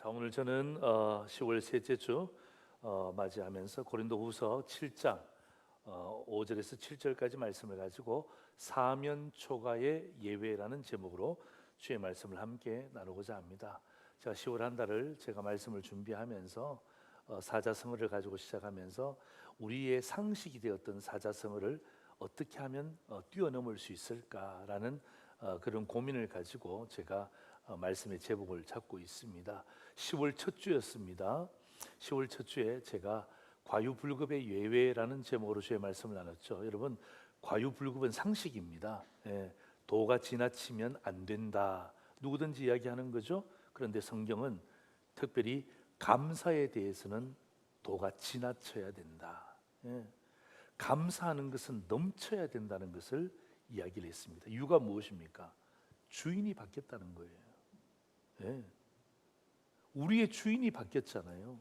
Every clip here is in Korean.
자, 오늘 저는 10월 셋째 주 맞이하면서 고린도후서 7장 5절에서 7절까지 말씀을 가지고 사면초가의 예외라는 제목으로 주의 말씀을 함께 나누고자 합니다. 제가 10월 한 달을 제가 말씀을 준비하면서 사자성어를 가지고 시작하면서 우리의 상식이 되었던 사자성어를 어떻게 하면 뛰어넘을 수 있을까라는 그런 고민을 가지고 제가 말씀의 제목을 잡고 있습니다. 10월 첫 주였습니다. 10월 첫 주에 제가 과유불급의 예외라는 제목으로 주의 말씀을 나눴죠. 여러분, 과유불급은 상식입니다. 도가 지나치면 안 된다. 누구든지 이야기하는 거죠. 그런데 성경은 특별히 감사에 대해서는 도가 지나쳐야 된다. 감사하는 것은 넘쳐야 된다는 것을 이야기를 했습니다. 이유가 무엇입니까? 주인이 바뀌었다는 거예요. 우리의 주인이 바뀌었잖아요.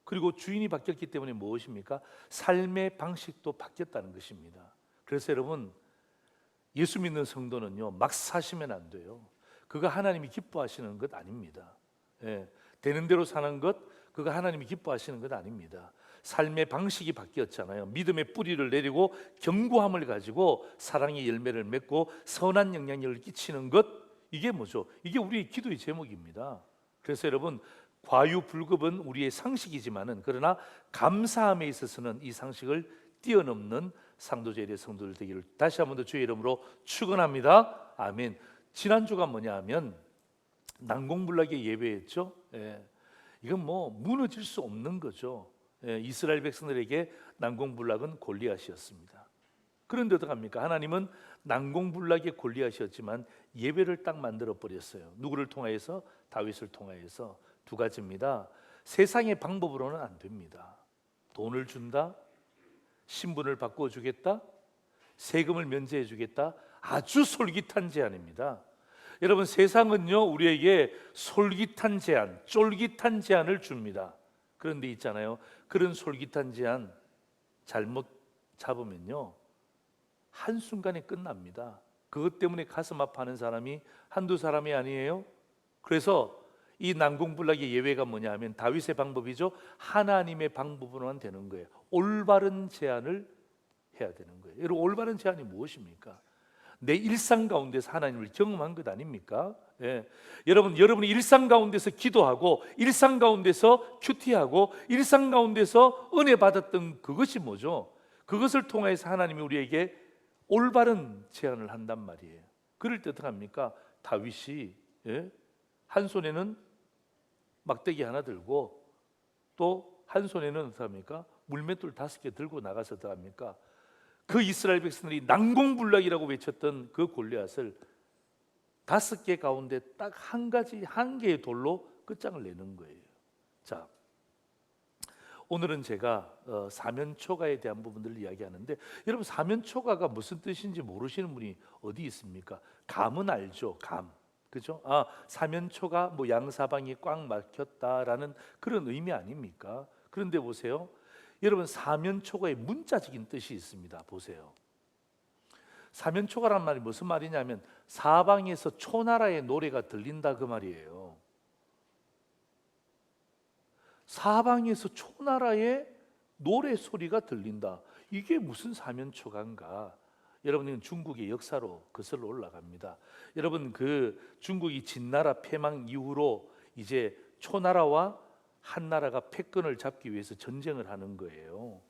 그리고 주인이 바뀌었기 때문에 무엇입니까? 삶의 방식도 바뀌었다는 것입니다. 그래서 여러분, 예수 믿는 성도는요, 막 사시면 안 돼요. 그거 하나님이 기뻐하시는 것 아닙니다. 되는 대로 사는 것, 그거 하나님이 기뻐하시는 것 아닙니다. 삶의 방식이 바뀌었잖아요. 믿음의 뿌리를 내리고 견고함을 가지고 사랑의 열매를 맺고 선한 영향력을 끼치는 것, 이게 뭐죠? 이게 우리의 기도의 제목입니다. 그래서 여러분, 과유불급은 우리의 상식이지만은 그러나 감사함에 있어서는 이 상식을 뛰어넘는 상도제일의 성도들 되기를 다시 한 번 더 주의 이름으로 축원합니다. 아멘. 지난주가 뭐냐 하면 난공불락의 예배였죠. 이건 뭐 무너질 수 없는 거죠. 이스라엘 백성들에게 난공불락은 골리앗이었습니다. 그런데 어떡합니까? 하나님은 난공불락의 골리앗이었지만 예배를 딱 만들어 버렸어요. 누구를 통하여서? 다윗을 통하여서. 두 가지입니다. 세상의 방법으로는 안 됩니다. 돈을 준다, 신분을 바꿔주겠다, 세금을 면제해 주겠다. 아주 솔깃한 제안입니다. 여러분, 세상은요 우리에게 솔깃한 제안, 쫄깃한 제안을 줍니다. 그런데 있잖아요, 그런 솔깃한 제안 잘못 잡으면요 한순간에 끝납니다. 그것 때문에 가슴 아파하는 사람이 한두 사람이 아니에요. 그래서 이 난공불락의 예외가 뭐냐 하면 다윗의 방법이죠. 하나님의 방법으로만 되는 거예요. 올바른 제안을 해야 되는 거예요. 여러분, 올바른 제안이 무엇입니까? 내 일상 가운데서 하나님을 경험한 것 아닙니까? 여러분이 일상 가운데서 기도하고 일상 가운데서 큐티하고 일상 가운데서 은혜 받았던 그것이 뭐죠? 그것을 통해서 하나님이 우리에게 올바른 제안을 한단 말이에요. 그럴 때 어떡합니까? 다윗이 한 손에는 막대기 하나 들고 또 한 손에는 어떡합니까? 물맷돌 5개 들고 나가서 어떡합니까? 그 이스라엘 백성들이 난공불락이라고 외쳤던 그 골리앗을 5개 가운데 딱 한 개의 돌로 끝장을 내는 거예요. 자, 오늘은 제가 사면초가에 대한 부분들을 이야기하는데, 여러분, 사면초가가 무슨 뜻인지 모르시는 분이 어디 있습니까? 감은 알죠. 감, 그죠? 사면초가 뭐 양사방이 꽉 막혔다라는 그런 의미 아닙니까? 그런데 보세요, 여러분, 사면초가의 문자적인 뜻이 있습니다. 보세요. 사면초가란 말이 무슨 말이냐면 사방에서 초나라의 노래가 들린다 그 말이에요. 사방에서 초나라의 노래 소리가 들린다. 이게 무슨 사면초가인가? 여러분, 이건 중국의 역사로 거슬러 올라갑니다. 여러분, 그 중국이 진나라 패망 이후로 이제 초나라와 한나라가 패권을 잡기 위해서 전쟁을 하는 거예요.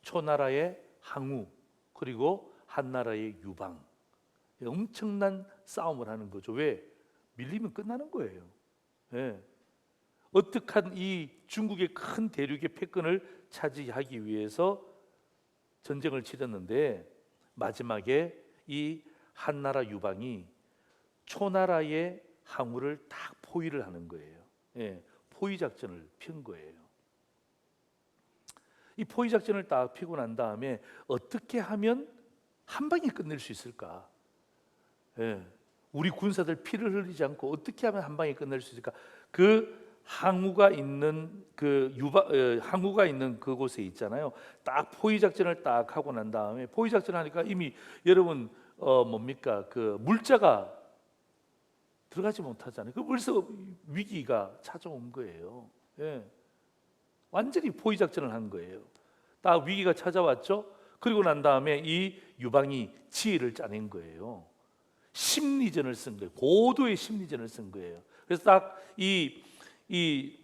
초나라의 항우 그리고 한나라의 유방, 엄청난 싸움을 하는 거죠. 왜? 밀리면 끝나는 거예요. 어떡한 이 중국의 큰 대륙의 패권을 차지하기 위해서 전쟁을 치렀는데 마지막에 이 한나라 유방이 초나라의 항우를 딱 포위를 하는 거예요. 포위 작전을 편 거예요. 이 포위 작전을 딱 피고 난 다음에 어떻게 하면 한 방에 끝낼 수 있을까? 우리 군사들 피를 흘리지 않고 어떻게 하면 한 방에 끝낼 수 있을까? 그 항우가 있는 항우가 있는 그곳에 있잖아요. 딱 포위 작전을 딱 하고 난 다음에 포위 작전 하니까 이미 여러분 뭡니까? 그 물자가 들어가지 못하잖아요. 그 벌써 위기가 찾아온 거예요. 예. 완전히 포위 작전을 한 거예요. 딱 위기가 찾아왔죠. 그리고 난 다음에 이 유방이 지혜를 짜낸 거예요. 심리전을 쓴 거예요. 고도의 심리전을 쓴 거예요. 그래서 딱 이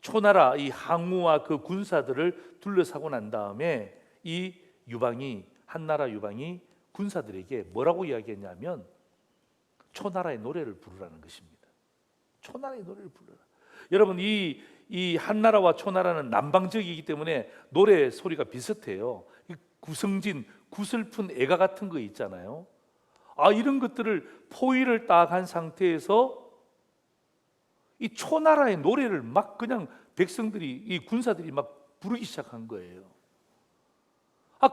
초나라 이 항우와 그 군사들을 둘러싸고 난 다음에 이 유방이 한나라 유방이 군사들에게 뭐라고 이야기했냐면 초나라의 노래를 부르라는 것입니다. 초나라의 노래를 부르라. 여러분 이 한나라와 초나라는 남방적이기 때문에 노래 소리가 비슷해요. 구성진 구슬픈 애가 같은 거 있잖아요. 이런 것들을 포위를 딱 한 상태에서 이 초나라의 노래를 막 그냥 백성들이 이 군사들이 막 부르기 시작한 거예요.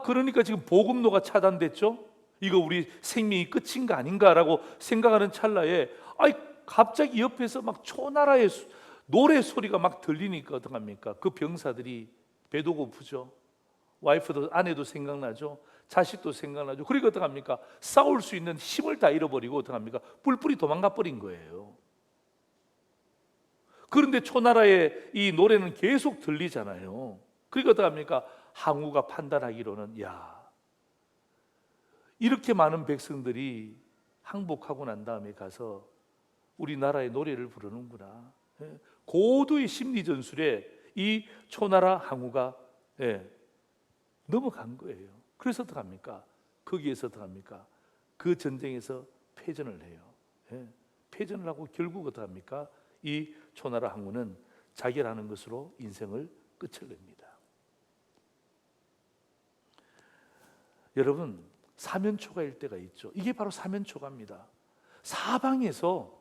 그러니까 지금 보급로가 차단됐죠. 이거 우리 생명이 끝인 거 아닌가라고 생각하는 찰나에 갑자기 옆에서 막 초나라의 노래 소리가 막 들리니까 어떡합니까? 그 병사들이 배도 고프죠. 와이프도 아내도 생각나죠. 자식도 생각나죠. 그러니까 어떡합니까? 싸울 수 있는 힘을 다 잃어버리고 어떡합니까? 뿔뿔이 도망가 버린 거예요. 그런데 초나라의 이 노래는 계속 들리잖아요. 그러니까 어떡합니까? 항우가 판단하기로는 이렇게 많은 백성들이 항복하고 난 다음에 가서 우리나라의 노래를 부르는구나. 고도의 심리 전술에 이 초나라 항우가 넘어간 거예요. 그래서 어떡합니까? 거기에서 어떡합니까? 그 전쟁에서 패전을 해요. 패전을 하고 결국 어떡합니까? 이 초나라 항우는 자결하는 것으로 인생을 끝을 냅니다. 여러분, 사면초가일 때가 있죠. 이게 바로 사면초가입니다. 사방에서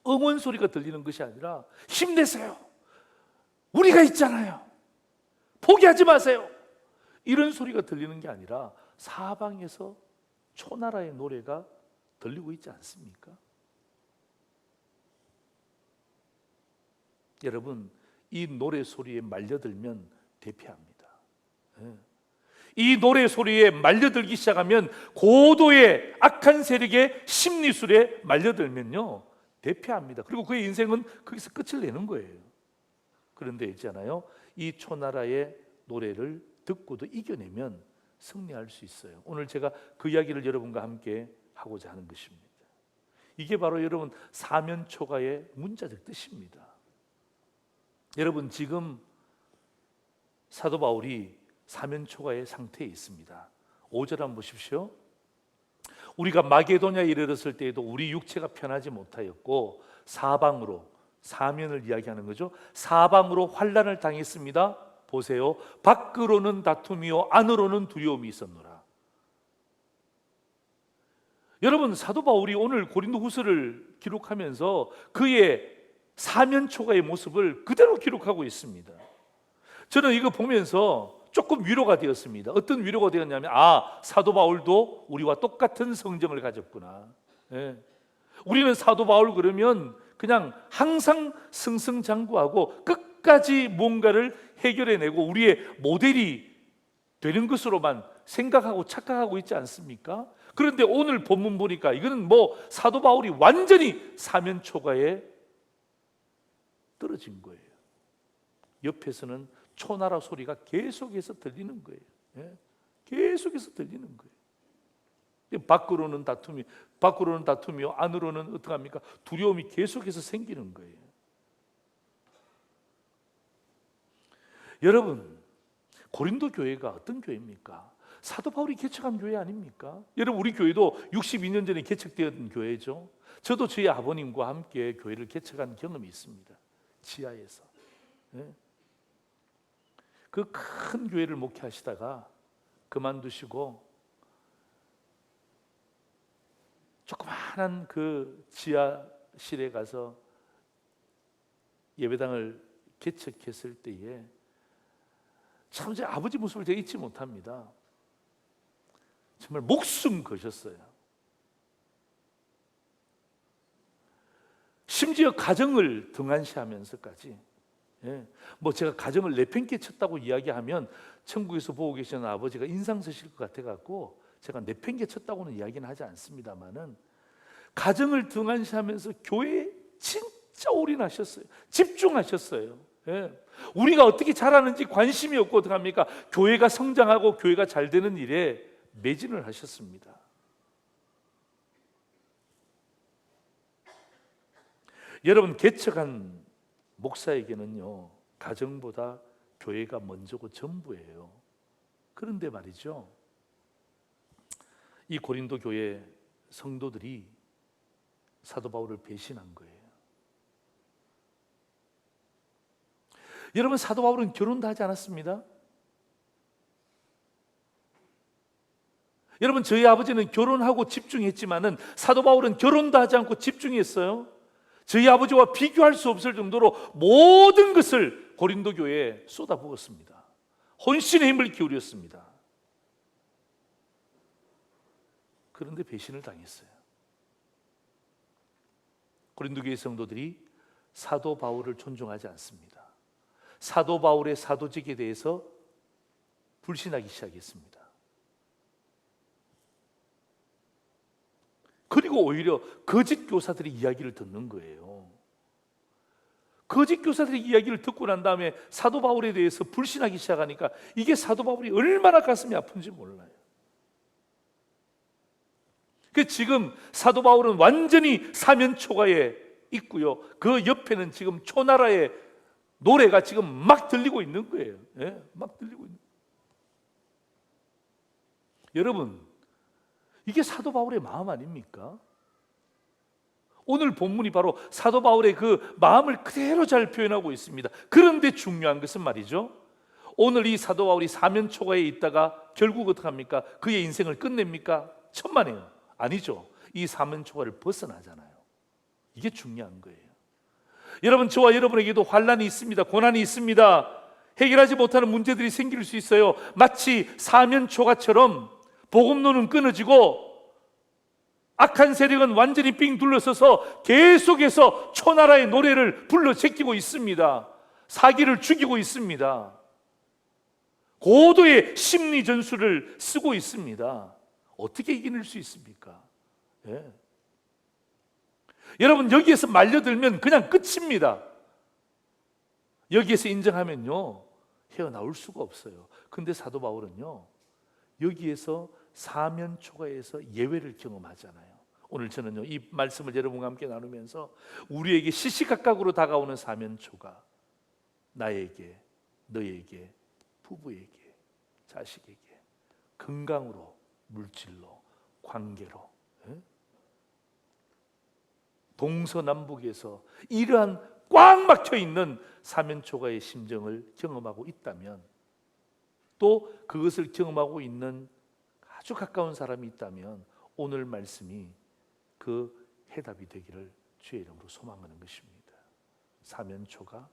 응원 소리가 들리는 것이 아니라 힘내세요. 우리가 있잖아요. 포기하지 마세요. 이런 소리가 들리는 게 아니라 사방에서 초나라의 노래가 들리고 있지 않습니까? 여러분, 이 노래 소리에 말려들면 대피합니다. 이 노래 소리에 말려들기 시작하면 고도의 악한 세력의 심리술에 말려들면요 대피합니다. 그리고 그의 인생은 거기서 끝을 내는 거예요. 그런데 있잖아요, 이 초나라의 노래를 듣고도 이겨내면 승리할 수 있어요. 오늘 제가 그 이야기를 여러분과 함께 하고자 하는 것입니다. 이게 바로 여러분 사면초가의 문자적 뜻입니다. 여러분, 지금 사도 바울이 사면초가의 상태에 있습니다. 5절 한번 보십시오. 우리가 마게도냐에 이르렀을 때에도 우리 육체가 편하지 못하였고 사방으로, 사면을 이야기하는 거죠. 사방으로 환난을 당했습니다. 보세요. 밖으로는 다툼이요 안으로는 두려움이 있었노라. 여러분, 사도 바울이 오늘 고린도후서를 기록하면서 그의 사면초가의 모습을 그대로 기록하고 있습니다. 저는 이거 보면서 조금 위로가 되었습니다. 어떤 위로가 되었냐면 사도 바울도 우리와 똑같은 성정을 가졌구나. 우리는 사도 바울 그러면 그냥 항상 승승장구하고 끝까지 뭔가를 해결해내고 우리의 모델이 되는 것으로만 생각하고 착각하고 있지 않습니까? 그런데 오늘 본문 보니까 이거는 사도 바울이 완전히 사면초가에 떨어진 거예요. 옆에서는 초나라 소리가 계속해서 들리는 거예요. 계속해서 들리는 거예요. 밖으로는 다툼이요 안으로는 어떡합니까? 두려움이 계속해서 생기는 거예요. 여러분, 고린도 교회가 어떤 교회입니까? 사도 바울이 개척한 교회 아닙니까? 여러분, 우리 교회도 62년 전에 개척되었던 교회죠. 저도 저희 아버님과 함께 교회를 개척한 경험이 있습니다. 지하에서. 그 큰 교회를 목회하시다가 그만두시고 조그마한 그 지하실에 가서 예배당을 개척했을 때에 참 제 아버지 모습을 제가 잊지 못합니다. 정말 목숨 거셨어요. 심지어 가정을 등한시하면서까지 제가 가정을 내팽개 쳤다고 이야기하면 천국에서 보고 계시는 아버지가 인상 쓰실 것 같아갖고 제가 내팽개 쳤다고는 이야기는 하지 않습니다만은 가정을 등한시하면서 교회에 진짜 올인하셨어요. 집중하셨어요. 예. 우리가 어떻게 자라는지 관심이 없고 어떡합니까? 교회가 성장하고 교회가 잘 되는 일에 매진을 하셨습니다. 여러분, 개척한 목사에게는요, 가정보다 교회가 먼저고 전부예요. 그런데 말이죠, 이 고린도 교회 성도들이 사도 바울을 배신한 거예요. 여러분, 사도 바울은 결혼도 하지 않았습니다. 여러분, 저희 아버지는 결혼하고 집중했지만은 사도 바울은 결혼도 하지 않고 집중했어요. 저희 아버지와 비교할 수 없을 정도로 모든 것을 고린도 교회에 쏟아부었습니다. 혼신의 힘을 기울였습니다. 그런데 배신을 당했어요. 고린도 교회 성도들이 사도 바울을 존중하지 않습니다. 사도 바울의 사도직에 대해서 불신하기 시작했습니다. 그리고 오히려 거짓 교사들의 이야기를 듣는 거예요. 거짓 교사들의 이야기를 듣고 난 다음에 사도 바울에 대해서 불신하기 시작하니까 이게 사도 바울이 얼마나 가슴이 아픈지 몰라요. 지금 사도 바울은 완전히 사면초가에 있고요, 그 옆에는 지금 초나라의 노래가 지금 막 들리고 있는 거예요. 예, 막 들리고 있는. 여러분, 이게 사도 바울의 마음 아닙니까? 오늘 본문이 바로 사도 바울의 그 마음을 그대로 잘 표현하고 있습니다. 그런데 중요한 것은 말이죠, 오늘 이 사도 바울이 사면초가에 있다가 결국 어떻게 합니까? 그의 인생을 끝냅니까? 천만에요. 아니죠. 이 사면초가를 벗어나잖아요. 이게 중요한 거예요. 여러분, 저와 여러분에게도 환난이 있습니다. 고난이 있습니다. 해결하지 못하는 문제들이 생길 수 있어요. 마치 사면초가처럼 복음론은 끊어지고 악한 세력은 완전히 삥 둘러서서 계속해서 초나라의 노래를 불러 제끼고 있습니다. 사기를 죽이고 있습니다. 고도의 심리 전술을 쓰고 있습니다. 어떻게 이겨낼 수 있습니까? 예. 여러분, 여기에서 말려들면 그냥 끝입니다. 여기에서 인정하면요, 헤어나올 수가 없어요. 근데 사도 바울은요, 여기에서 사면초가에서 예외를 경험하잖아요. 오늘 저는요, 이 말씀을 여러분과 함께 나누면서 우리에게 시시각각으로 다가오는 사면초가, 나에게, 너에게, 부부에게, 자식에게, 건강으로, 물질로, 관계로, 동서남북에서 이러한 꽉 막혀 있는 사면초가의 심정을 경험하고 있다면, 또 그것을 경험하고 있는 아주 가까운 사람이 있다면 오늘 말씀이 그 해답이 되기를 주의 이름으로 소망하는 것입니다. 사면초가,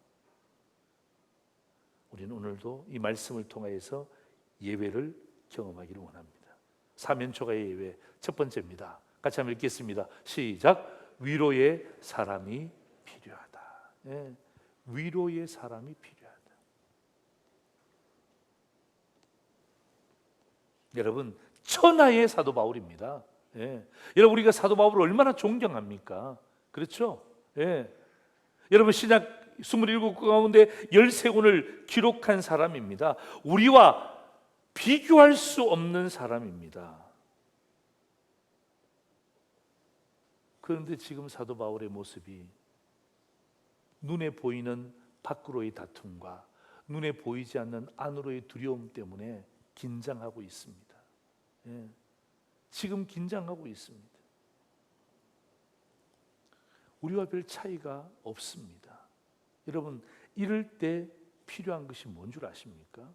우리는 오늘도 이 말씀을 통하여서 예배를 경험하기를 원합니다. 사면초가의 예배 첫 번째입니다. 같이 한번 읽겠습니다. 시작. 위로의 사람이 필요하다. 예, 위로의 사람이 필요하다. 여러분, 천하의 사도 바울입니다. 예. 여러분, 우리가 사도 바울을 얼마나 존경합니까? 그렇죠? 예. 여러분, 신약 27권 가운데 13권을 기록한 사람입니다. 우리와 비교할 수 없는 사람입니다. 그런데 지금 사도 바울의 모습이 눈에 보이는 밖으로의 다툼과 눈에 보이지 않는 안으로의 두려움 때문에 긴장하고 있습니다. 예. 지금 긴장하고 있습니다. 우리와 별 차이가 없습니다. 여러분, 이럴 때 필요한 것이 뭔 줄 아십니까?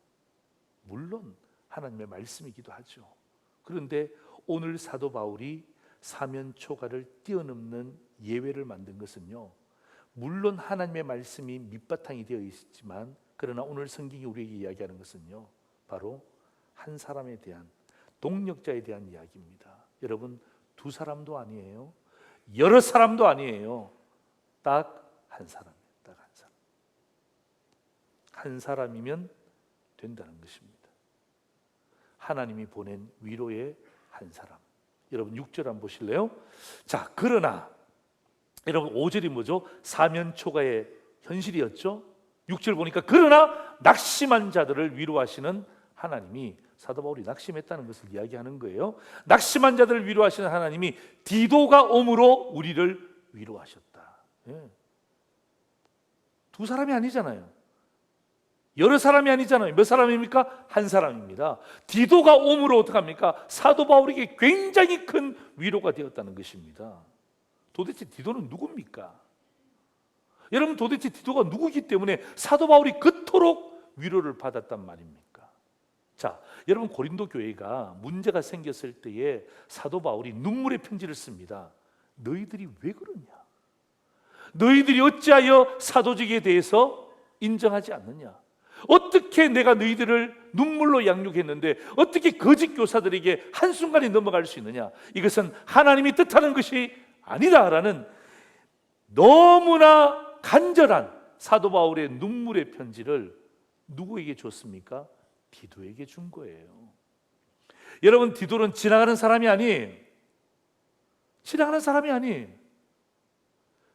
물론 하나님의 말씀이기도 하죠. 그런데 오늘 사도 바울이 사면초가를 뛰어넘는 예외를 만든 것은요, 물론 하나님의 말씀이 밑바탕이 되어 있지만, 그러나 오늘 성경이 우리에게 이야기하는 것은요, 바로 한 사람에 대한, 동력자에 대한 이야기입니다. 여러분, 두 사람도 아니에요. 여러 사람도 아니에요. 딱 한 사람이에요. 딱 한 사람. 한 사람이면 된다는 것입니다. 하나님이 보낸 위로의 한 사람. 여러분 6절 한번 보실래요? 자, 그러나 여러분 5절이 뭐죠? 사면초가의 현실이었죠. 6절 보니까 그러나 낙심한 자들을 위로하시는 하나님이, 사도 바울이 낙심했다는 것을 이야기하는 거예요. 낙심한 자들을 위로하시는 하나님이 디도가 옴으로 우리를 위로하셨다. 예. 두 사람이 아니잖아요. 여러 사람이 아니잖아요. 몇 사람입니까? 한 사람입니다. 디도가 옴으로 어떡합니까? 사도 바울에게 굉장히 큰 위로가 되었다는 것입니다. 도대체 디도는 누굽니까? 여러분, 도대체 디도가 누구기 때문에 사도 바울이 그토록 위로를 받았단 말입니까? 자, 여러분, 고린도 교회가 문제가 생겼을 때에 사도 바울이 눈물의 편지를 씁니다. 너희들이 왜 그러냐? 너희들이 어찌하여 사도직에 대해서 인정하지 않느냐? 어떻게 내가 너희들을 눈물로 양육했는데 어떻게 거짓 교사들에게 한순간에 넘어갈 수 있느냐? 이것은 하나님이 뜻하는 것이 아니다라는 너무나 간절한 사도 바울의 눈물의 편지를 누구에게 줬습니까? 디도에게 준 거예요. 여러분, 디도는 지나가는 사람이 아닌,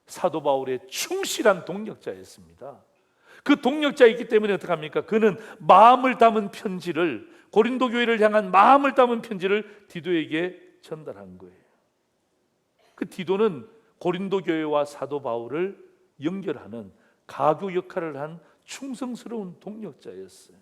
사도 바울의 충실한 동력자였습니다. 그 동력자이기 때문에 어떡합니까? 그는 마음을 담은 편지를, 고린도 교회를 향한 마음을 담은 편지를 디도에게 전달한 거예요. 그 디도는 고린도 교회와 사도 바울을 연결하는 가교 역할을 한 충성스러운 동력자였어요.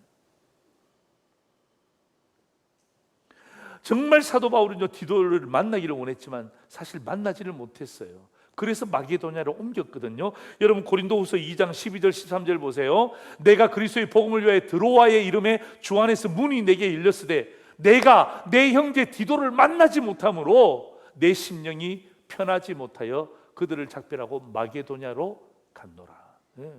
정말 사도 바울은요, 디도를 만나기를 원했지만 사실 만나지를 못했어요. 그래서 마게도냐로 옮겼거든요. 여러분, 고린도후서 2장 12절 13절 보세요. 내가 그리스도의 복음을 위하여 드로아의 이름에 주 안에서 문이 내게 열렸으되 내가 내 형제 디도를 만나지 못함으로 내 심령이 편하지 못하여 그들을 작별하고 마게도냐로 갔노라. 네.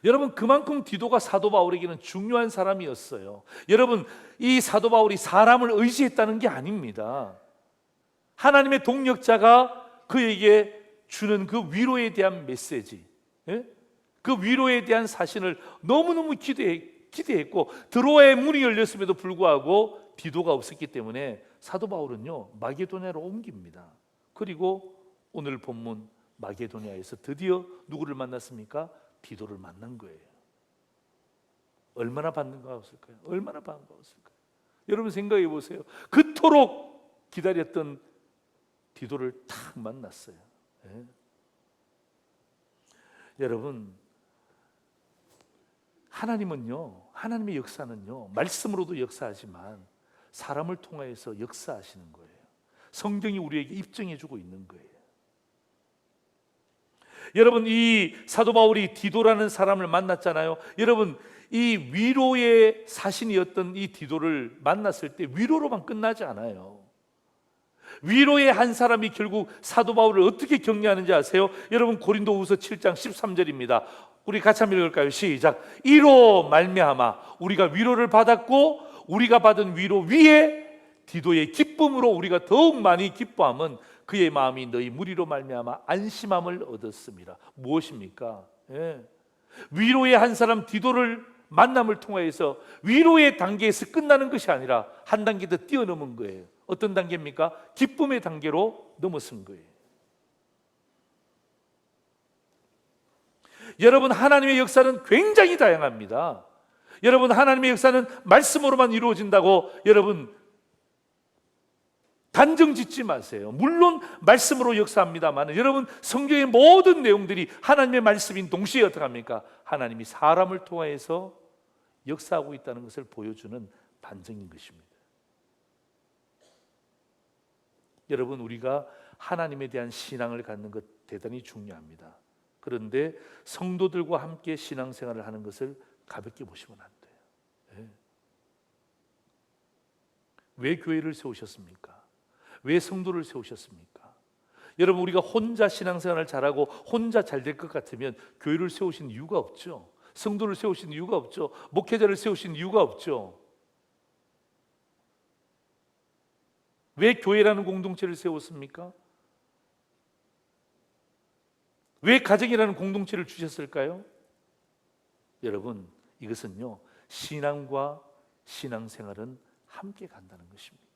여러분, 그만큼 디도가 사도 바울에게는 중요한 사람이었어요. 여러분, 이 사도 바울이 사람을 의지했다는 게 아닙니다. 하나님의 동력자가 그에게 주는 그 위로에 대한 메시지, 그 위로에 대한 사신을 너무너무 기대했고 드로아의 문이 열렸음에도 불구하고 디도가 없었기 때문에 사도 바울은요, 마게도냐로 옮깁니다. 그리고 오늘 본문 마게도냐에서 드디어 누구를 만났습니까? 디도를 만난 거예요. 얼마나 반가웠을까요? 얼마나 반가웠을까요? 여러분, 생각해 보세요. 그토록 기다렸던 디도를 탁 만났어요. 네. 여러분, 하나님의 역사는요, 말씀으로도 역사하지만 사람을 통하여서 역사하시는 거예요. 성경이 우리에게 입증해주고 있는 거예요. 여러분, 이 사도 바울이 디도라는 사람을 만났잖아요. 여러분, 이 위로의 사신이었던 이 디도를 만났을 때 위로로만 끝나지 않아요. 위로의 한 사람이 결국 사도 바울을 어떻게 격려하는지 아세요? 여러분, 고린도후서 7장 13절입니다. 우리 같이 한번 읽을까요? 시작. 이로 말미암아 우리가 위로를 받았고 우리가 받은 위로 위에 디도의 기쁨으로 우리가 더욱 많이 기뻐함은 그의 마음이 너희 무리로 말미암아 안심함을 얻었습니다. 무엇입니까? 위로의 한 사람 디도를 만남을 통하여서 위로의 단계에서 끝나는 것이 아니라 한 단계 더 뛰어넘은 거예요. 어떤 단계입니까? 기쁨의 단계로 넘어선 거예요. 여러분, 하나님의 역사는 굉장히 다양합니다. 여러분, 하나님의 역사는 말씀으로만 이루어진다고 여러분 단정 짓지 마세요. 물론 말씀으로 역사합니다만 여러분, 성경의 모든 내용들이 하나님의 말씀인 동시에 어떻게 합니까? 하나님이 사람을 통해서 역사하고 있다는 것을 보여주는 반증인 것입니다. 여러분, 우리가 하나님에 대한 신앙을 갖는 것 대단히 중요합니다. 그런데 성도들과 함께 신앙생활을 하는 것을 가볍게 보시면 안 돼요. 왜 교회를 세우셨습니까? 왜 성도를 세우셨습니까? 여러분, 우리가 혼자 신앙생활을 잘하고 혼자 잘 될 것 같으면 교회를 세우신 이유가 없죠. 성도를 세우신 이유가 없죠. 목회자를 세우신 이유가 없죠. 왜 교회라는 공동체를 세웠습니까? 왜 가정이라는 공동체를 주셨을까요? 여러분, 이것은요, 신앙과 신앙생활은 함께 간다는 것입니다.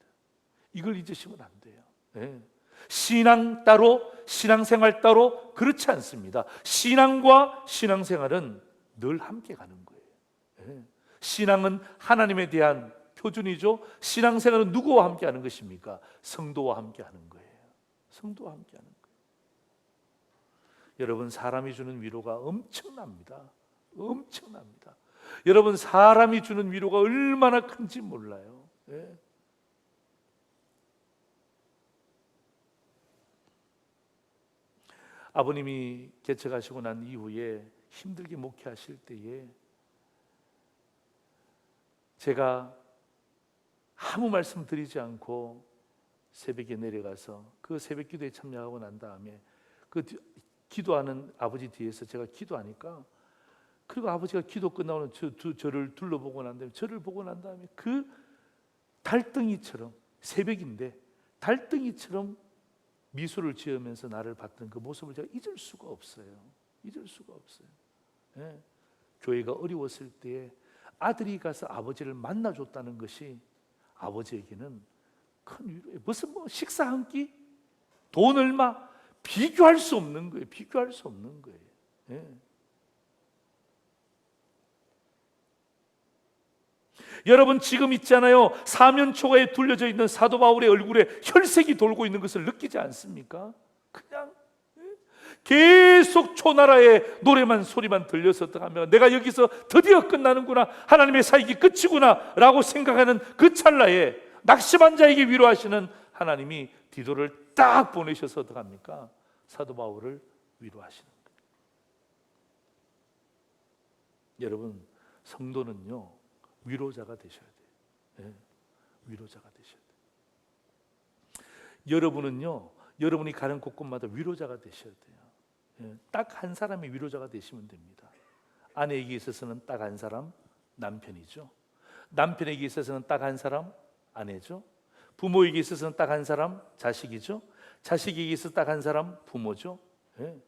이걸 잊으시면 안 돼요. 예. 신앙 따로, 신앙생활 따로 그렇지 않습니다. 신앙과 신앙생활은 늘 함께 가는 거예요. 예. 신앙은 하나님에 대한 표준이죠. 신앙생활은 누구와 함께 하는 것입니까? 성도와 함께 하는 거예요. 성도와 함께 하는 거예요. 여러분, 사람이 주는 위로가 엄청납니다. 엄청납니다. 여러분, 사람이 주는 위로가 얼마나 큰지 몰라요. 예. 아버님이 개척하시고 난 이후에 힘들게 목회하실 때에 제가 아무 말씀 드리지 않고 새벽에 내려가서 그 새벽 기도에 참여하고 난 다음에 그 기도하는 아버지 뒤에서 제가 기도하니까, 그리고 아버지가 기도 끝나고는 저를 둘러보고 난 다음에, 저를 보고 난 다음에 그 달덩이처럼, 새벽인데 달덩이처럼 미소를 지으면서 나를 봤던 그 모습을 제가 잊을 수가 없어요. 잊을 수가 없어요. 예. 교회가 어려웠을 때에 아들이 가서 아버지를 만나줬다는 것이 아버지에게는 큰 위로예요. 무슨 식사 한 끼, 돈 얼마, 비교할 수 없는 거예요. 비교할 수 없는 거예요. 예. 여러분, 지금 있잖아요, 사면초가에 둘려져 있는 사도 바울의 얼굴에 혈색이 돌고 있는 것을 느끼지 않습니까? 그냥 계속 초나라의 노래만, 소리만 들려서 하면 내가 여기서 드디어 끝나는구나, 하나님의 사역이 끝이구나 라고 생각하는 그 찰나에 낙심한 자에게 위로하시는 하나님이 디도를 딱 보내셔서 어떡합니까? 사도 바울을 위로하시는 거예요. 여러분, 성도는요 위로자가 되셔야 돼요. 네, 위로자가 되셔야 돼요. 여러분은요, 여러분이 가는 곳곳마다 위로자가 되셔야 돼요. 네, 딱 한 사람이 위로자가 되시면 됩니다. 아내에게 있어서는 딱 한 사람, 남편이죠. 남편에게 있어서는 딱 한 사람, 아내죠. 부모에게 있어서는 딱 한 사람, 자식이죠. 자식에게 있어서 딱 한 사람, 부모죠. 네.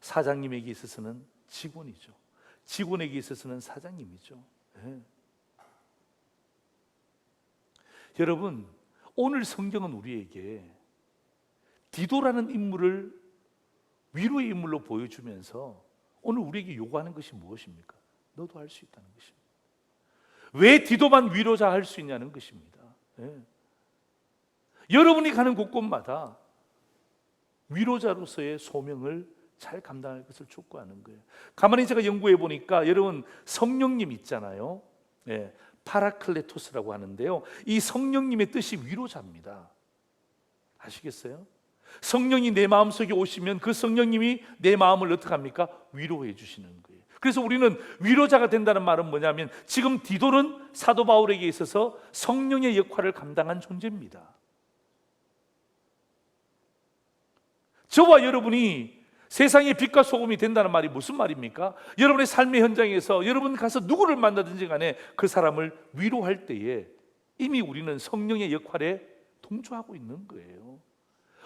사장님에게 있어서는 직원이죠. 직원에게 있어서는 사장님이죠. 네. 여러분, 오늘 성경은 우리에게 디도라는 인물을 위로의 인물로 보여주면서 오늘 우리에게 요구하는 것이 무엇입니까? 너도 할 수 있다는 것입니다. 왜 디도만 위로자 할 수 있냐는 것입니다. 네. 여러분이 가는 곳곳마다 위로자로서의 소명을 잘 감당할 것을 촉구하는 거예요. 가만히 제가 연구해 보니까 여러분, 성령님 있잖아요. 네, 파라클레토스라고 하는데요, 이 성령님의 뜻이 위로자입니다. 아시겠어요? 성령이 내 마음속에 오시면 그 성령님이 내 마음을 어떻게 합니까? 위로해 주시는 거예요. 그래서 우리는 위로자가 된다는 말은 뭐냐면, 지금 디도는 사도 바울에게 있어서 성령의 역할을 감당한 존재입니다. 저와 여러분이 세상의 빛과 소금이 된다는 말이 무슨 말입니까? 여러분의 삶의 현장에서 여러분 가서 누구를 만나든지 간에 그 사람을 위로할 때에 이미 우리는 성령의 역할에 동조하고 있는 거예요.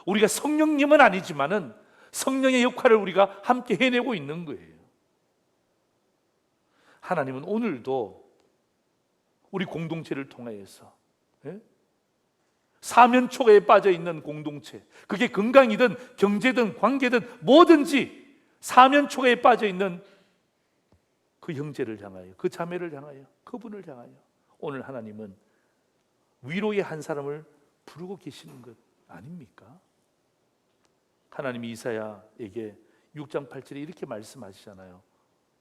우리가 성령님은 아니지만은 성령의 역할을 우리가 함께 해내고 있는 거예요. 하나님은 오늘도 우리 공동체를 통하여서, 예? 사면초가에 빠져 있는 공동체, 그게 건강이든 경제든 관계든 뭐든지 사면초가에 빠져 있는 그 형제를 향하여, 그 자매를 향하여, 그분을 향하여 오늘 하나님은 위로의 한 사람을 부르고 계시는 것 아닙니까? 하나님이 이사야에게 6장 8절에 이렇게 말씀하시잖아요.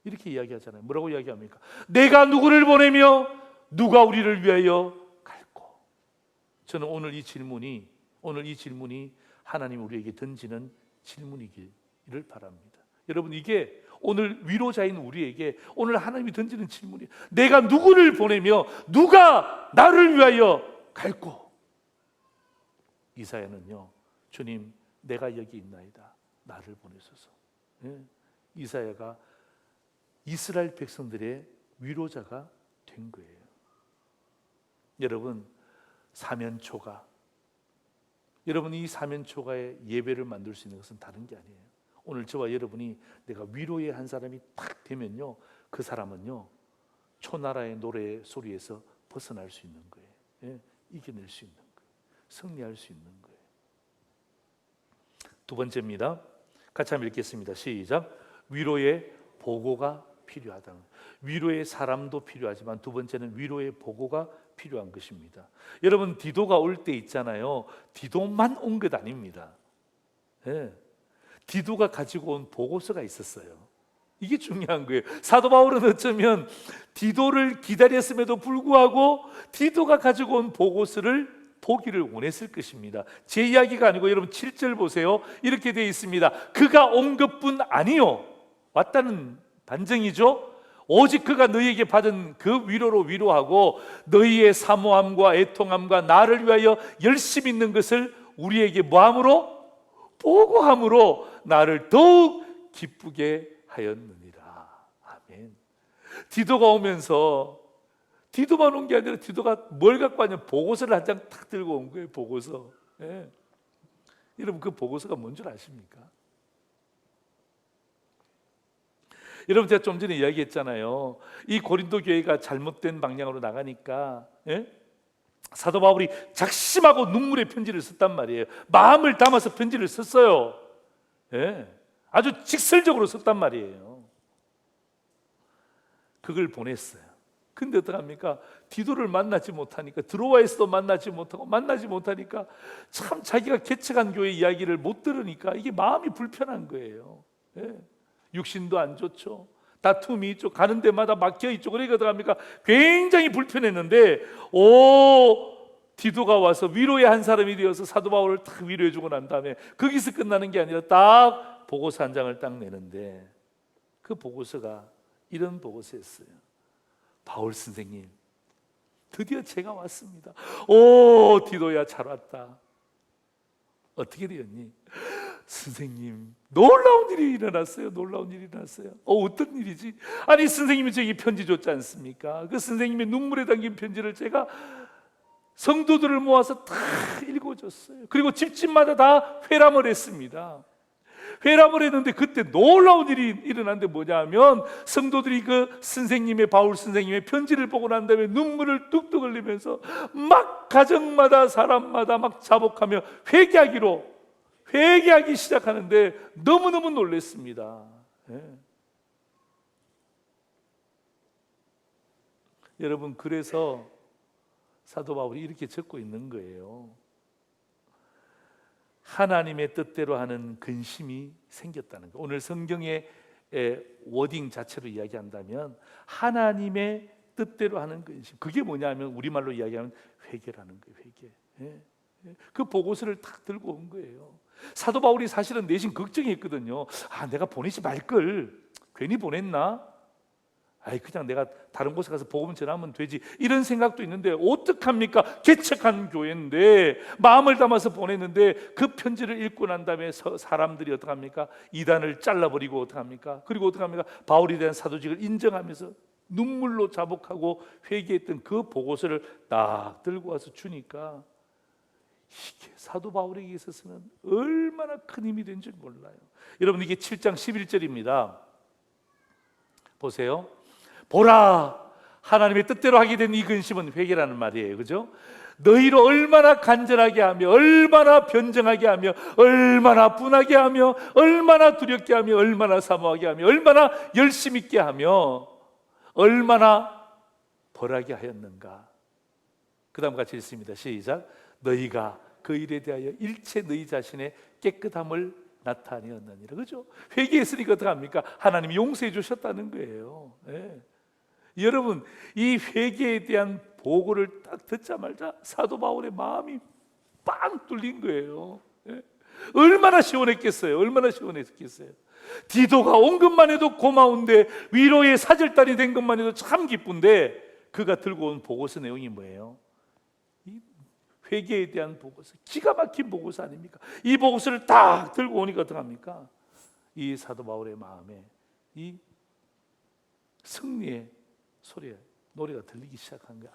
이렇게 이야기하잖아요. 뭐라고 이야기합니까? 내가 누구를 보내며 누가 우리를 위하여 갈꼬. 저는 오늘 이 질문이 하나님 우리에게 던지는 질문이기를 바랍니다. 여러분, 이게 오늘 위로자인 우리에게 오늘 하나님이 던지는 질문이에요. 내가 누구를 보내며 누가 나를 위하여 갈꼬. 이사야는요, 주님 내가 여기 있나이다, 나를 보내소서. 예? 이사야가 이스라엘 백성들의 위로자가 된 거예요. 여러분, 사면초가, 여러분 이 사면초가의 예배를 만들 수 있는 것은 다른 게 아니에요. 오늘 저와 여러분이 내가 위로의 한 사람이 딱 되면요, 그 사람은요 초나라의 노래 소리에서 벗어날 수 있는 거예요. 예? 이겨낼 수 있는 거예요. 승리할 수 있는 거예요. 두 번째입니다. 같이 한번 읽겠습니다. 시작. 위로의 보고가 필요하다는 거예요. 위로의 사람도 필요하지만 두 번째는 위로의 보고가 필요한 것입니다. 여러분, 디도가 올 때 있잖아요. 디도만 온 것 아닙니다. 네. 디도가 가지고 온 보고서가 있었어요. 이게 중요한 거예요. 사도 바울은 어쩌면 디도를 기다렸음에도 불구하고 디도가 가지고 온 보고서를 보기를 원했을 것입니다. 제 이야기가 아니고 여러분 7절 보세요. 이렇게 되어 있습니다. 그가 온 것뿐 아니요, 왔다는 반증이죠. 오직 그가 너희에게 받은 그 위로로 위로하고 너희의 사모함과 애통함과 나를 위하여 열심히 있는 것을 우리에게 뭐함으로? 보고함으로 나를 더욱 기쁘게 하였느니라. 아멘. 디도가 오면서 디도만 온 게 아니라 디도가 뭘 갖고 왔냐? 보고서를 한 장 탁 들고 온 거예요. 보고서. 예. 여러분, 그 보고서가 뭔 줄 아십니까? 여러분, 제가 좀 전에 이야기했잖아요. 이 고린도 교회가 잘못된 방향으로 나가니까, 예? 사도 바울이 작심하고 눈물의 편지를 썼단 말이에요. 마음을 담아서 편지를 썼어요. 예. 아주 직설적으로 썼단 말이에요. 그걸 보냈어요. 근데 어떡합니까? 디도를 만나지 못하니까, 드로아에서도 만나지 못하니까 참 자기가 개척한 교회 이야기를 못 들으니까 이게 마음이 불편한 거예요. 예. 육신도 안 좋죠. 다툼이 있죠. 가는 데마다 막혀 있죠. 그러니까 어떡합니까? 굉장히 불편했는데 디도가 와서 위로의 한 사람이 되어서 사도 바울을 딱 위로해 주고 난 다음에 거기서 끝나는 게 아니라 딱 보고서 한 장을 딱 내는데, 그 보고서가 이런 보고서였어요. 바울 선생님, 드디어 제가 왔습니다. 오, 디도야, 잘 왔다. 어떻게 되었니? 선생님, 놀라운 일이 일어났어요. 놀라운 일이 일어났어요. 어떤 일이지? 아니, 선생님이 저기 편지 줬지 않습니까? 그 선생님의 눈물에 담긴 편지를 제가 성도들을 모아서 다 읽어줬어요. 그리고 집집마다 다 회람을 했습니다. 회람을 했는데 그때 놀라운 일이 일어났는데 뭐냐 하면, 성도들이 그 선생님의, 바울 선생님의 편지를 보고 난 다음에 눈물을 뚝뚝 흘리면서 막 가정마다 사람마다 막 자복하며 회개하기 시작하는데 너무너무 놀랐습니다. 예. 여러분, 그래서 사도 바울이 이렇게 적고 있는 거예요. 하나님의 뜻대로 하는 근심이 생겼다는 거. 오늘 성경의 워딩 자체로 이야기한다면 하나님의 뜻대로 하는 근심. 그게 뭐냐면 우리말로 이야기하면 회개라는 거예요. 회개. 예. 그 보고서를 탁 들고 온 거예요. 사도 바울이 사실은 내심 걱정했거든요. 내가 보내지 말걸. 괜히 보냈나? 그냥 내가 다른 곳에 가서 복음 전하면 되지, 이런 생각도 있는데 어떡합니까? 개척한 교회인데 마음을 담아서 보냈는데 그 편지를 읽고 난 다음에 사람들이 어떡합니까? 이단을 잘라버리고 어떡합니까? 그리고 어떡합니까? 바울에 대한 사도직을 인정하면서 눈물로 자복하고 회개했던 그 보고서를 딱 들고 와서 주니까 이게 사도 바울에게 있어서는 얼마나 큰 힘이 된 줄 몰라요. 여러분, 이게 7장 11절입니다. 보세요. 보라, 하나님의 뜻대로 하게 된 이 근심은 회개라는 말이에요. 그죠? 너희로 얼마나 간절하게 하며, 얼마나 변정하게 하며, 얼마나 분하게 하며, 얼마나 두렵게 하며, 얼마나 사모하게 하며, 얼마나 열심 있게 하며, 얼마나 벌하게 하였는가. 그 다음 같이 읽습니다. 시작. 너희가 그 일에 대하여 일체 너희 자신의 깨끗함을 나타내었느니라. 그죠? 회개했으니까 어떡합니까? 하나님이 용서해 주셨다는 거예요. 네. 여러분, 이 회개에 대한 보고를 딱 듣자마자 사도 바울의 마음이 빵 뚫린 거예요. 네. 얼마나 시원했겠어요. 얼마나 시원했겠어요. 디도가 온 것만 해도 고마운데, 위로의 사절단이 된 것만 해도 참 기쁜데, 그가 들고 온 보고서 내용이 뭐예요? 회개에 대한 보고서, 기가 막힌 보고서 아닙니까? 이 보고서를 딱 들고 오니까 어떡합니까? 이 사도 바울의 마음에 이 승리의 노래가 들리기 시작한 거야.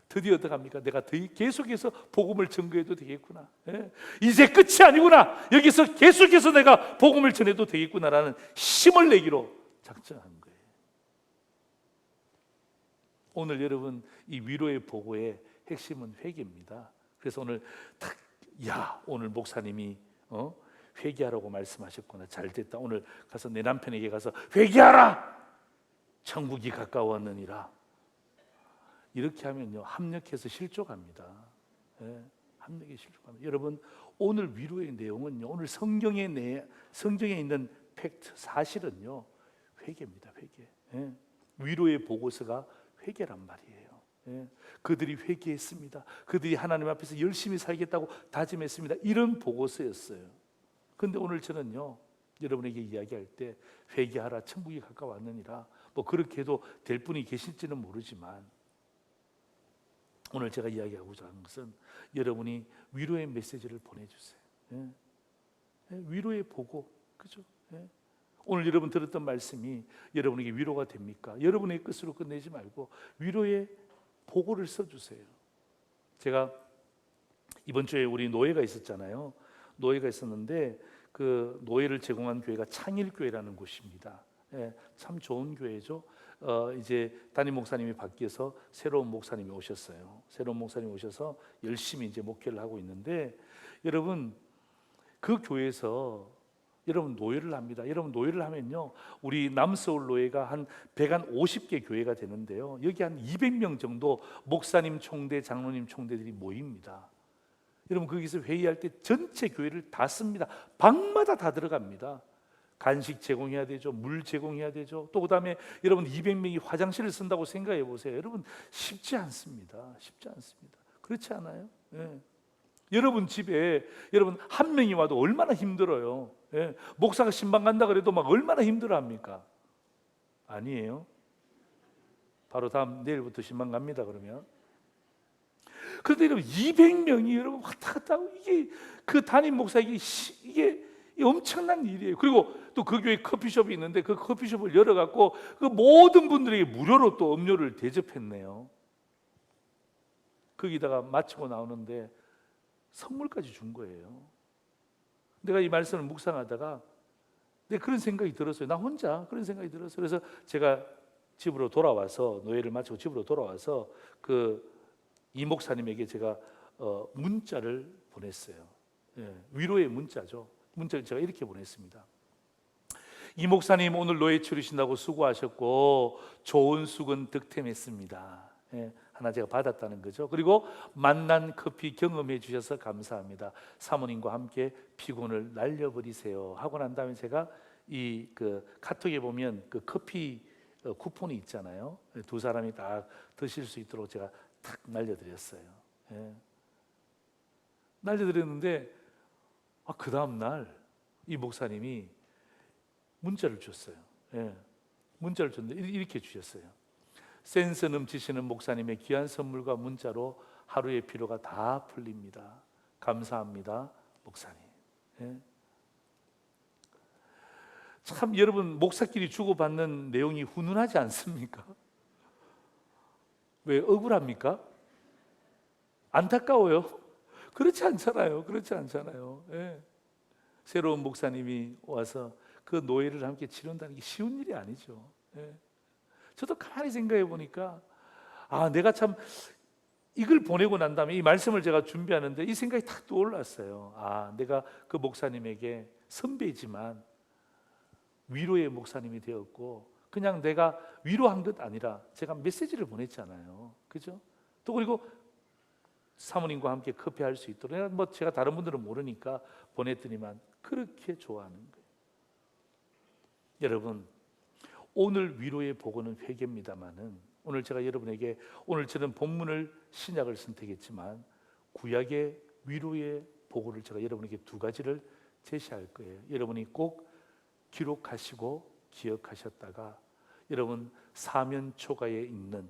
드디어 어떡합니까? 내가 계속해서 복음을 전거해도 되겠구나. 예? 이제 끝이 아니구나. 여기서 계속해서 내가 복음을 전해도 되겠구나라는 힘을 내기로 작정한 거예요. 오늘 여러분, 이 위로의 보고에 핵심은 회개입니다. 그래서 오늘 딱 오늘 목사님이 회개하라고 말씀하셨구나. 잘 됐다. 오늘 가서 내 남편에게 가서 회개하라. 천국이 가까웠느니라. 이렇게 하면요 합력해서 실족합니다. 예, 합력에 실족합니다. 여러분 오늘 위로의 내용은요 오늘 성경에 있는 팩트 사실은요 회개입니다. 회개. 예, 위로의 보고서가 회개란 말이에요. 예, 그들이 회개했습니다. 그들이 하나님 앞에서 열심히 살겠다고 다짐했습니다. 이런 보고서였어요. 그런데 오늘 저는요 여러분에게 이야기할 때 회개하라 천국이 가까웠느니라 뭐 그렇게 해도 될 분이 계실지는 모르지만 오늘 제가 이야기하고자 하는 것은 여러분이 위로의 메시지를 보내주세요. 예. 위로의 보고, 그죠? 예. 오늘 여러분 들었던 말씀이 여러분에게 위로가 됩니까? 여러분의 끝으로 끝내지 말고 위로의 보고를 써주세요. 제가 이번 주에 우리 노예가 있었잖아요. 노예가 있었는데 그 노예를 제공한 교회가 창일교회라는 곳입니다. 예, 참 좋은 교회죠. 이제 담임 목사님이 바뀌어서 새로운 목사님이 오셨어요. 새로운 목사님이 오셔서 열심히 이제 목회를 하고 있는데 여러분 그 교회에서 여러분 노예를 합니다. 여러분 노예를 하면요 우리 남서울 노예가 한 150개 교회가 되는데요 여기 한 200명 정도 목사님 총대 장로님 총대들이 모입니다. 여러분 거기서 회의할 때 전체 교회를 다 씁니다. 방마다 다 들어갑니다. 간식 제공해야 되죠. 물 제공해야 되죠. 또 그다음에 여러분 200명이 화장실을 쓴다고 생각해 보세요. 여러분 쉽지 않습니다. 쉽지 않습니다. 그렇지 않아요? 예. 여러분 집에 여러분 한 명이 와도 얼마나 힘들어요. 예. 목사가 신방 간다 그래도 막 얼마나 힘들어합니까? 아니에요. 바로 다음 내일부터 신방 갑니다. 그러면 그런데 여러분 200명이 여러분 왔다 갔다 하고 이게 그 담임 목사에게 이게 엄청난 일이에요. 그리고 또 그 교회 커피숍이 있는데 그 커피숍을 열어갖고 그 모든 분들에게 무료로 또 음료를 대접했네요. 거기다가 마치고 나오는데 선물까지 준 거예요. 내가 이 말씀을 묵상하다가 그런 생각이 들었어요. 나 혼자 그런 생각이 들었어요. 그래서 제가 집으로 돌아와서 노예를 마치고 집으로 돌아와서 그 이 목사님에게 제가 문자를 보냈어요. 예, 위로의 문자죠. 문자를 제가 이렇게 보냈습니다. 이 목사님 오늘 노예 치르신다고 수고하셨고 좋은 숙은 득템했습니다. 예, 하나 제가 받았다는 거죠. 그리고 만난 커피 경험해 주셔서 감사합니다. 사모님과 함께 피곤을 날려버리세요 하고 난 다음에 제가 이 그 카톡에 보면 그 커피 쿠폰이 있잖아요. 두 사람이 다 드실 수 있도록 제가 탁 날려드렸어요. 예. 날려드렸는데 그 다음 날 이 목사님이 문자를 줬어요. 예. 문자를 줬는데 이렇게 주셨어요. 센스 넘치시는 목사님의 귀한 선물과 문자로 하루의 피로가 다 풀립니다. 감사합니다, 목사님. 예. 참 여러분 목사끼리 주고받는 내용이 훈훈하지 않습니까? 왜 억울합니까? 안타까워요? 그렇지 않잖아요. 그렇지 않잖아요. 예. 새로운 목사님이 와서 그 노예를 함께 치른다는 게 쉬운 일이 아니죠. 예. 저도 가만히 생각해 보니까 내가 참 이걸 보내고 난 다음에 이 말씀을 제가 준비하는데 이 생각이 탁 떠올랐어요. 내가 그 목사님에게 선배이지만 위로의 목사님이 되었고 그냥 내가 위로한 것 아니라 제가 메시지를 보냈잖아요. 그죠? 또 그리고 사모님과 함께 커피할 수 있도록 뭐 제가 다른 분들은 모르니까 보냈더니만 그렇게 좋아하는 거예요. 여러분 오늘 위로의 보고는 회개입니다만은 오늘 제가 여러분에게 오늘 저는 본문을 신약을 선택했지만 구약의 위로의 보고를 제가 여러분에게 두 가지를 제시할 거예요. 여러분이 꼭 기록하시고 기억하셨다가 여러분 사면초가에 있는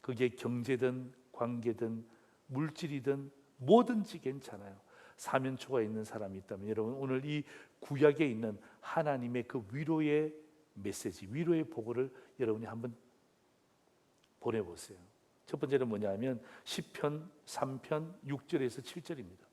그게 경제든 관계든 물질이든 뭐든지 괜찮아요. 사면초가에 있는 사람이 있다면 여러분 오늘 이 구약에 있는 하나님의 그 위로의 메시지, 위로의 보고를 여러분이 한번 보내보세요. 첫 번째는 뭐냐면 시편 3편 6절에서 7절입니다.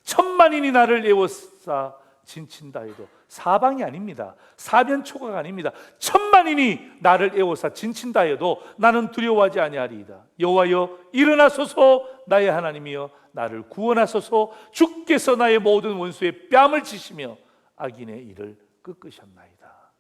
천만인이 나를 애워싸 진친다 해도 사방이 아닙니다. 사면초가가 아닙니다. 천만인이 나를 애워싸 진친다 해도 나는 두려워하지 아니하리이다. 여호와여 일어나소서, 나의 하나님이여 나를 구원하소서. 주께서 나의 모든 원수의 뺨을 치시며 악인의 일을 꺾으셨나이다.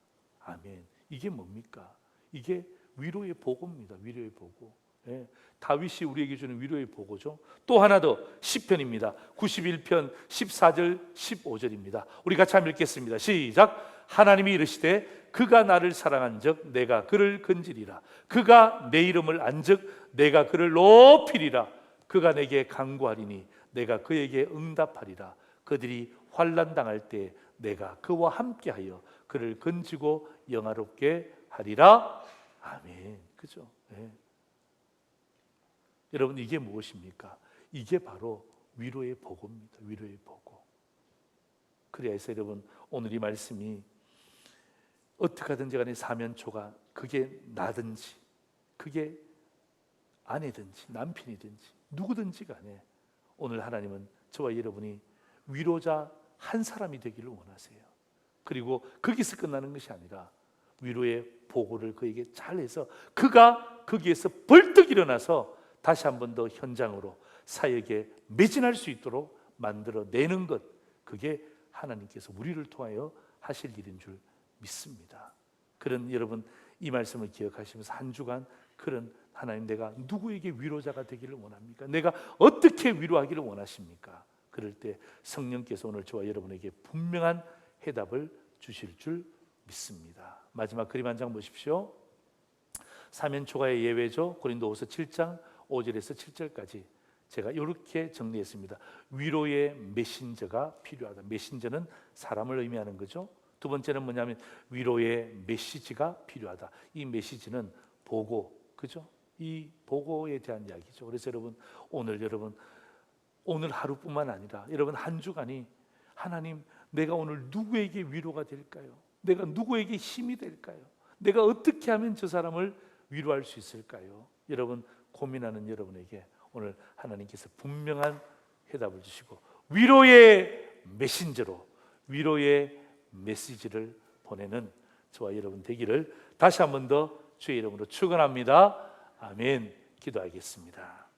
아멘. 이게 뭡니까? 이게 위로의 보고입니다. 위로의 보고. 예, 다윗이 우리에게 주는 위로의 보고죠. 또 하나 더 시편입니다. 91편 14절 15절입니다. 우리 같이 한번 읽겠습니다. 시작. 하나님이 이르시되 그가 나를 사랑한즉 내가 그를 건지리라. 그가 내 이름을 안즉 내가 그를 높이리라. 그가 내게 간구하리니 내가 그에게 응답하리라. 그들이 환난 당할 때 내가 그와 함께하여 그를 건지고 영화롭게 하리라. 아멘. 그죠? 네. 여러분, 이게 무엇입니까? 이게 바로 위로의 보고입니다. 위로의 보고. 그래야 해서 여러분, 오늘 이 말씀이 어떻게 하든지 간에 사면초가, 그게 나든지 그게 아내든지 남편이든지 누구든지 간에 오늘 하나님은 저와 여러분이 위로자 한 사람이 되기를 원하세요. 그리고 거기서 끝나는 것이 아니라 위로의 보고를 그에게 잘해서 그가 거기에서 벌떡 일어나서 다시 한 번 더 현장으로 사역에 매진할 수 있도록 만들어내는 것, 그게 하나님께서 우리를 통하여 하실 일인 줄 믿습니다. 그런 여러분, 이 말씀을 기억하시면서 한 주간 그런 하나님, 내가 누구에게 위로자가 되기를 원합니까? 내가 어떻게 위로하기를 원하십니까? 그럴 때 성령께서 오늘 저와 여러분에게 분명한 해답을 주실 줄 믿습니다. 마지막 그림 한 장 보십시오. 사면초가의 예외죠. 고린도후서 7장 5절에서 7절까지 제가 이렇게 정리했습니다. 위로의 메신저가 필요하다. 메신저는 사람을 의미하는 거죠. 두 번째는 뭐냐면 위로의 메시지가 필요하다. 이 메시지는 보고, 그죠? 이 보고에 대한 이야기죠. 그래서 여러분, 오늘 하루뿐만 아니라 여러분 한 주간이 하나님, 내가 오늘 누구에게 위로가 될까요? 내가 누구에게 힘이 될까요? 내가 어떻게 하면 저 사람을 위로할 수 있을까요? 여러분, 고민하는 여러분에게 오늘 하나님께서 분명한 해답을 주시고 위로의 메신저로 위로의 메시지를 보내는 저와 여러분 되기를 다시 한 번 더 주의 이름으로 축원합니다. 아멘. 기도하겠습니다.